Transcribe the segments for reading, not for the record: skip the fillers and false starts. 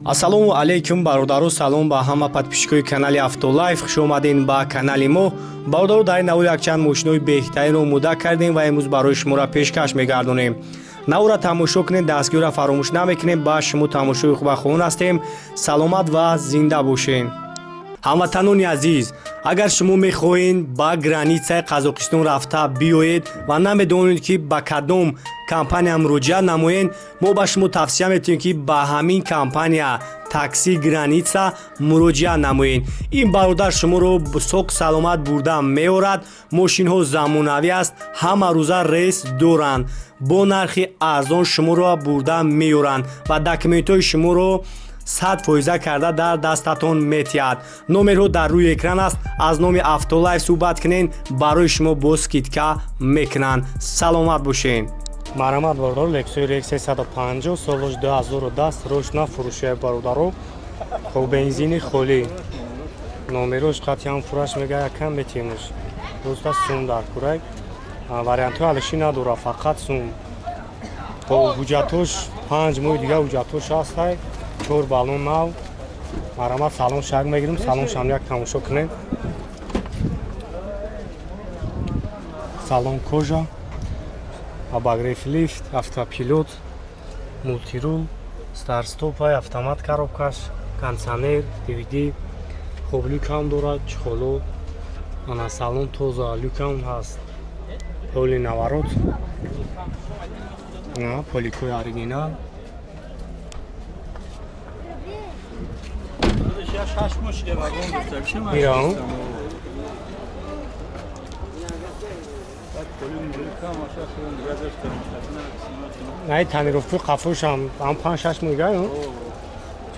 Ассалому алейкум бародару, салом ба ҳама подписчикои канали Автолайф. Хуш омадин ба канали мо. Бародару, дар навор якчанд мошинои беҳтаринро омода кардем ва имрӯз барои шуморо пешкаш мегардонем. Навора тамошо кунед, дастгиёра фаромӯш намекунем. Ба шумо тамошои хуба хоҳон ҳастем. Саломат ва зинда бошед. ҳамватанони азиз, агар шумо мехоҳед ба границаи Қазоқистон рафта биёед ва намедонед ки ба кадом компания муроҷиат намоед, мо ба шумо тавсия метавонем ки ба ҳамин компания такси граница муроҷиат намоед. Ин бародар шуморо соқ саломат бурда меорад. мошинҳо замонавӣ аст, ҳама рӯза рейс доранд, бо нархи арзон шуморо бурда меоранд ва документҳои шуморо 100% карда дар дастатон метиҳад. номерҳо дар рӯи экран аст. аз номи Автолайф суҳбат кунед, барои шумо бо скидка мекунанд. саломат бошед. марамат бародаро, Lexus RX 350 соли 2010 рӯшна фурӯши бародаро. хоб бензини холӣ. номерош қатъян фурӯш мега якам метимуш. доста сум дар курак. вариантҳои алиши надора, фақат сум. ҳуҷҷатош 5 моҳи дига ҳуҷҷатош ҳастай. 4 балон нав. марамат салон шак мегирем, салон шам як тамошо кунем. салон кожа, обогрев лифт, автопилот, мултирул, старт-стопай, автомат коробкаш, кондиционер, DVD, хоб люкам дорад, чихоло. ана салон тоза, люкам ҳаст. поли наворот. на поликои оригинал. Мирам. Най танировки қафош ам 5-6 мега.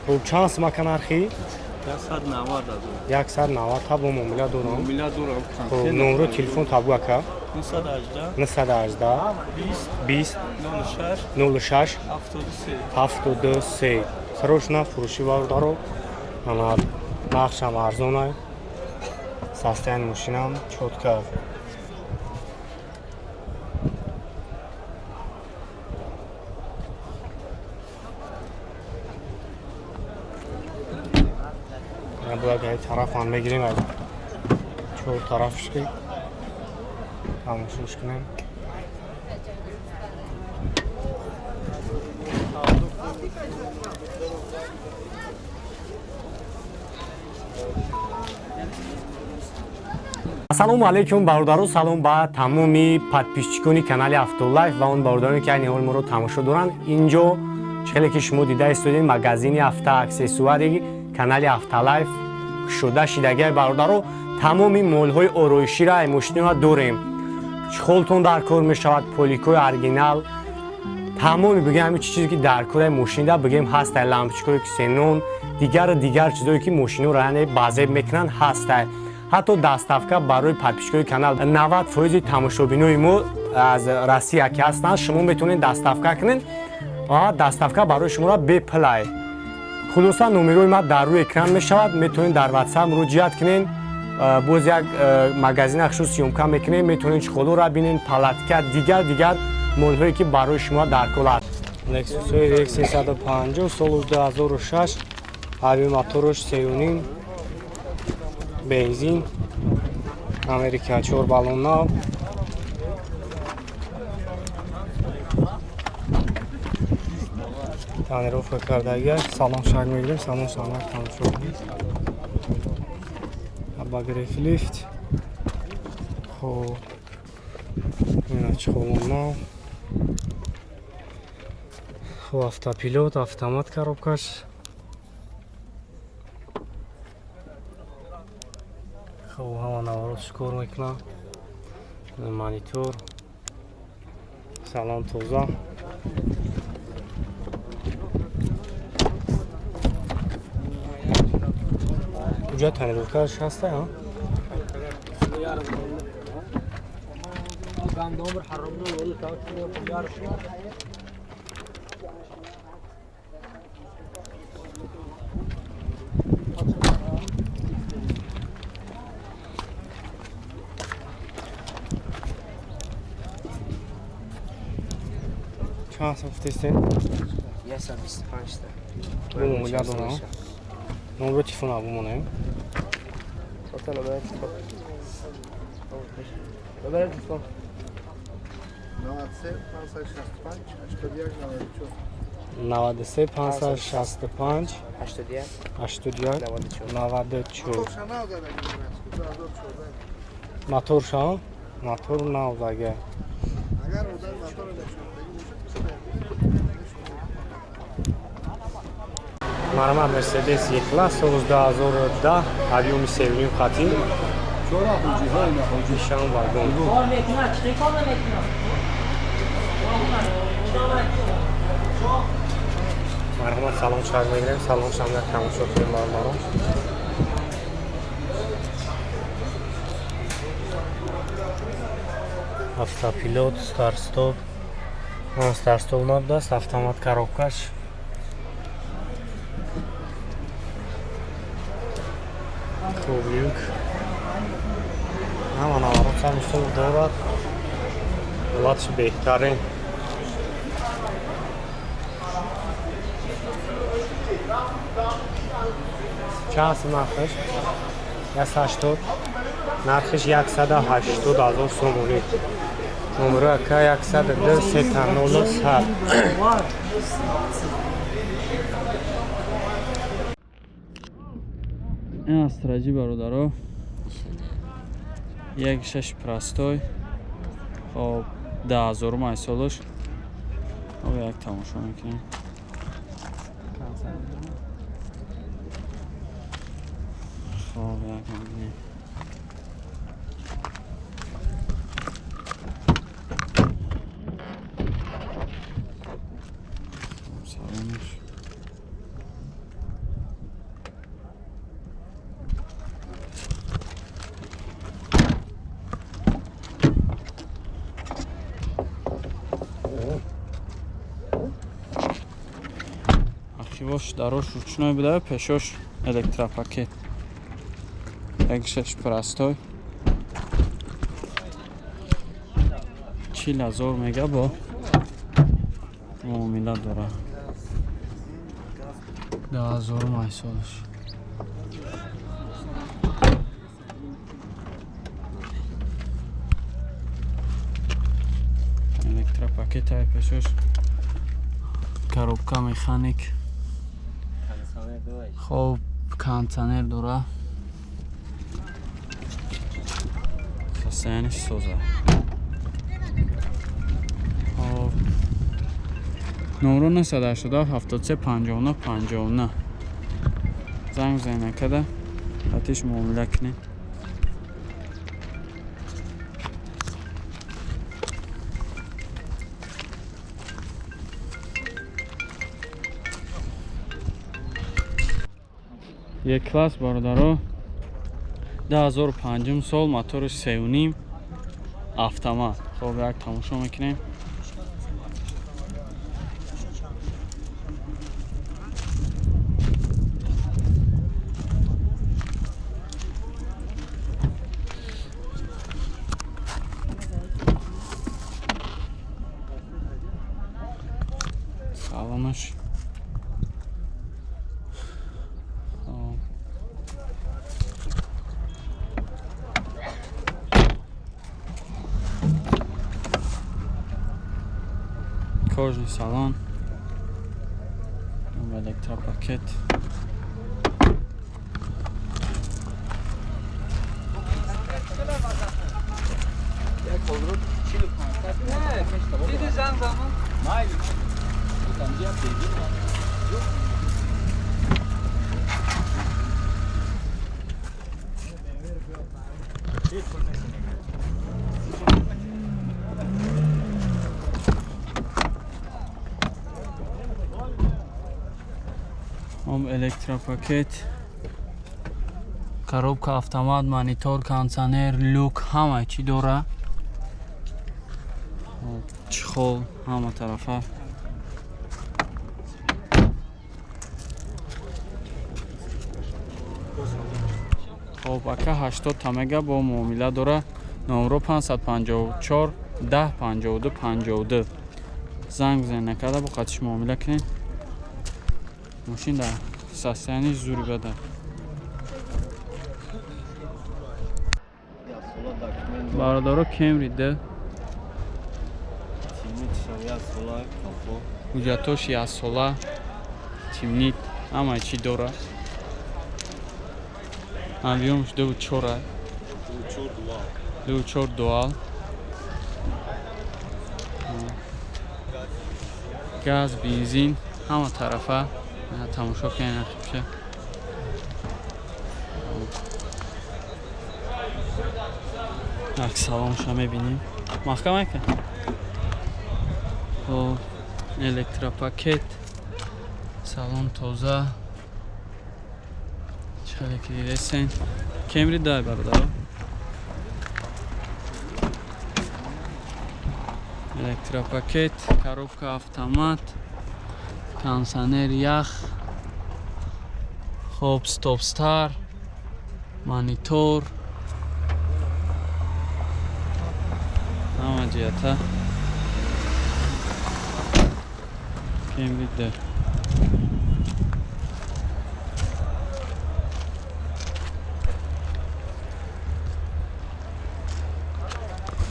Хуб чанд мака нархи? 190 та бо муомила дорам. Хуб номеро телефон табу ака. 918 20 06 73. срочно фурӯши бародаро. ана нақшам арзона, состояние машинам чётко. Благо тараф он мегирем, чор тарафшки тамошош кунем. ассалому алейкум бародаро, салом ба тамоми подписчикони канали Автолайф ва он бародароне ки айни ҳол моро тамошо доранд. инҷо хеле ки шумо дида истодед магазини автоаксессуари канали Автолайф кушода шидагиҳай бародаро, тамоми молҳои ороиширо ай мошиниҳо дорем. чихолтон дар кор мешавад, поликои оригинал, тамоми бигем ҳамин чизе ки дар кори мошинида бигем ҳастай, лампочкаи ксенон, дигар чизое ки мошиниро яъне базеб мекунанд ҳастай. ҳатто доставка барои подписчикои канал 90% тамошобинои мо аз Россия ки ҳастанд, шумо метавонед доставка кунед ва доставка барои шуморо беплай. хулоса номерои ма дар рӯи экран мешавад, метавонед дар WhatsApp муроҷиат кунед. боз як магазин ахшо сиёмка мекунед, метавонед чихолоро бинед, палатка, дигар молҳое ки барои шумо дар кор аст. Lexus RX 350 соли 2006, ҳави моторош 3.5 бензин, Америка 4 балон нав. танировка кардаги, салон шак мегирем, салон шамак тамошо кунем. обогрев лифт. хоб ина чихолон нав. хоб автопилот, автомат коробкаш. хоб ҳама наворотш кор мекунад. монитор, салон тоза. куҷа танировкаш ҳаста? چند صفحه تسته؟ یه سال 25 تا بو معامله دارم نمره تلفن ابومونه Zaten o ben ببرد دوستان 93 565 81 81 94 94 мотор шо мотор навзага мармар мерседес E-Class соли 2010 авиоми севарин хати нишон вагон марҳамат салом шар мегирем салом шамда тамошобини мармаро автопилот старт-стоп старт-стоп набудааст автомат коробкаш хуб-люк ҳама наворот самистор дорад ҳолатиш беҳтарин чанд нархиш 180 нархиш 180,000 сомонӣ номеро ака 102 300 100 این استراجی برادرها 1.6 простой خب 10,000 май солаш خب یک تماشا میکنیم خب یک میکنیم سلامش архивош дарош ручной буде пешош электропакет 1.6 простой 40,000 мега бо муомила дора 10,000 май солаш электропакет ай пешош коробка механик خب کانتنر داره خسته سوزه خب نمره 987 73 59 59 زنگ بزنید کده آتیش معامله کنید E-Class برادرها 2005 سال موتورش 3.5 автомат خب یک تماشا میکنیم سلامش کожний салон электропакет электропакет коробка автомат монитор кондиционер люк ҳама чӣ дора чихол ҳама тарафа хоб ака 80 тамага бо муомила дора номеро 554 10 52 52 занг бизанед накарда бо қатиш муомила кунед мошин дар состоянии зури бада. Бародаро Camry да. ҳуҷҷатош 1 сола, тимнит, ҳама чӣ дора. Авиомш 2.4 2.4 дуал. Газ, бензин, ҳама тарафа. Тамошо кунед нақибша. Аксалонша мебинем. Маҳкам ака. Хоб, электропакет. Салон тоза. Чалеки дидесен. Camry дай бародаро. Электропакет, коробка автомат, кондиционер ях, хоб, стоп-стар, монитор. Ҳама ҷиҳата Camry да.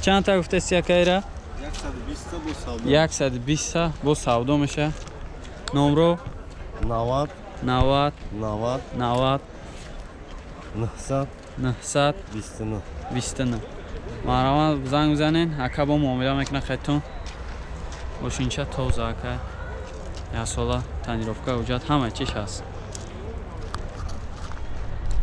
چند تا گفته акайра? 120 бо савдо меша. Номро 90 90 90 90 900 900 29. 29. Марҳамат, занг бизанен, ака бо муомила мекунад хайтон. Мошинча тоза ака. 1 сола тонировка ҳуҷҷат ҳама чиш ҳаст.